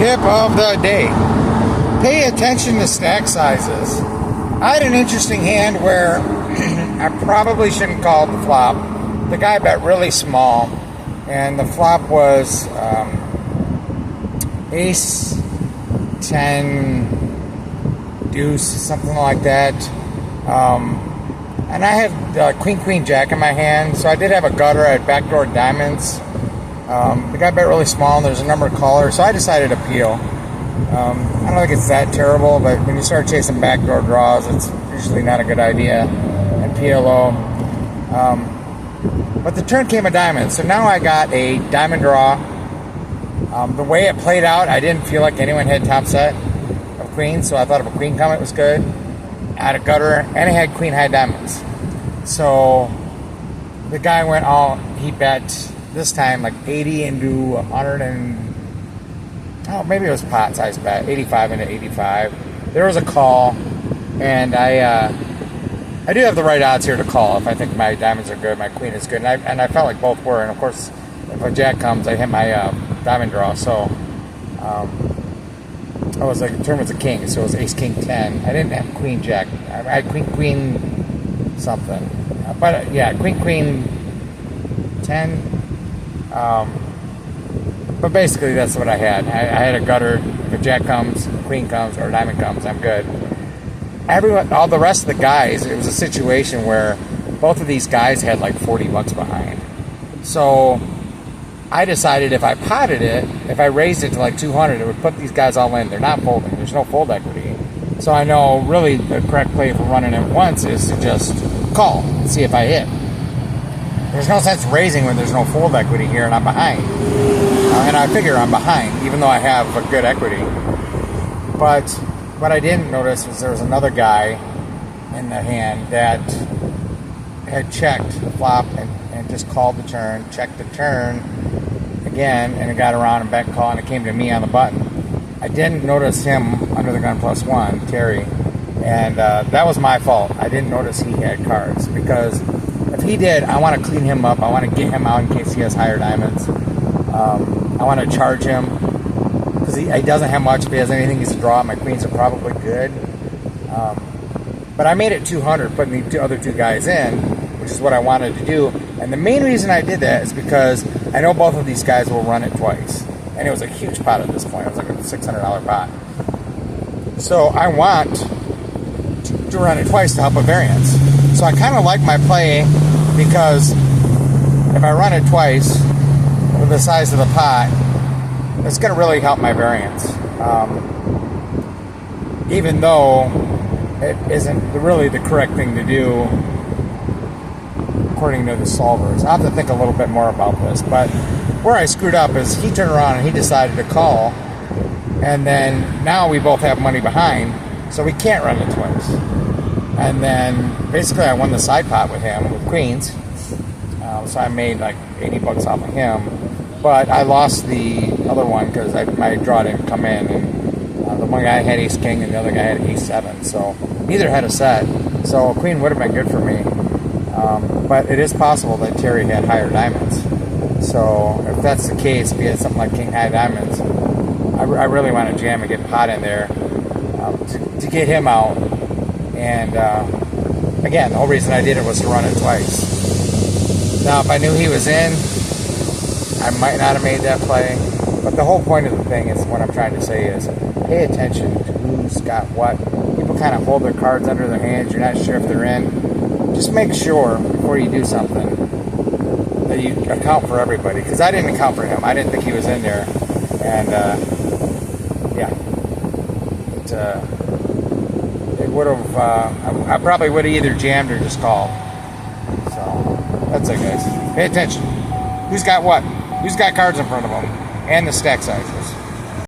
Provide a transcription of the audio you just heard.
tip of the day. Pay attention to stack sizes. I had an interesting hand where I probably shouldn't call it the flop. The guy bet really small, and the flop was ace, 10, deuce, something like that. And I had queen, queen, jack in my hand, so I did have a gutter. I had backdoor diamonds. The guy bet really small, and there's a number of callers, so I decided to peel. I don't think it's that terrible, but when you start chasing backdoor draws, it's usually not a good idea. And PLO. But the turn came a diamond, so now I got a diamond draw. The way it played out, I didn't feel like anyone had top set of queens, so I thought if a queen come, it was good. I had a gutter, and I had queen high diamonds. So the guy went all, he bet this time like 80 into 100 and, oh, maybe it was pot size bet, 85 into 85. There was a call, and I do have the right odds here to call if I think my diamonds are good, my queen is good, and I felt like both were. And of course, if a jack comes, I hit my diamond draw. So I was like, the turn was a king, so it was ace king 10. I didn't have queen jack. I had queen queen something, but yeah, queen queen 10. But basically, that's what I had. I had a gutter. If a jack comes, a queen comes, or a diamond comes, I'm good. Everyone, all the rest of the guys, it was a situation where both of these guys had like 40 bucks behind. So I decided if I potted it, if I raised it to like 200, it would put these guys all in. They're not folding. There's no fold equity. So I know really the correct play for running it once is to just call and see if I hit. There's no sense raising when there's no fold equity here and I'm behind. And I figure I'm behind, even though I have a good equity. But what I didn't notice was there was another guy in the hand that had checked the flop and just called the turn, checked the turn again, and it got around and back call, and it came to me on the button. I didn't notice him under the gun +1, Terry, and that was my fault. I didn't notice he had cards, because if he did, I want to clean him up. I want to get him out in case he has higher diamonds. I want to charge him because he doesn't have much. If he has anything, he's a draw. My queens are probably good. But I made it 200, putting the other two guys in, which is what I wanted to do. And the main reason I did that is because I know both of these guys will run it twice. And it was a huge pot at this point. It was like a $600 pot. So I want to run it twice to help a variance. So I kind of like my play, because if I run it twice with the size of the pot, it's going to really help my variance. Even though it isn't really the correct thing to do according to the solvers. I'll have to think a little bit more about this. But where I screwed up is he turned around and he decided to call, and then now we both have money behind, so we can't run it twice. And then basically I won the side pot with him with queens, so I made like 80 bucks off of him. But I lost the other one because my draw didn't come in, and the one guy had ace king and the other guy had ace 7, so neither had a set. So a queen would have been good for me, but it is possible that Terry had higher diamonds. So if that's the case, if he had something like king high diamonds, I really want to jam and get pot in there to get him out. And again, the whole reason I did it was to run it twice. Now, if I knew he was in, I might not have made that play. But the whole point of the thing is, what I'm trying to say is, pay attention to who's got what. People kind of hold their cards under their hands. You're not sure if they're in. Just make sure before you do something that you account for everybody. Because I didn't account for him. I didn't think he was in there. And yeah, it would have. I probably would have either jammed or just called. So that's it, guys. Pay attention. Who's got what? Who's got cards in front of them? And the stack sizes.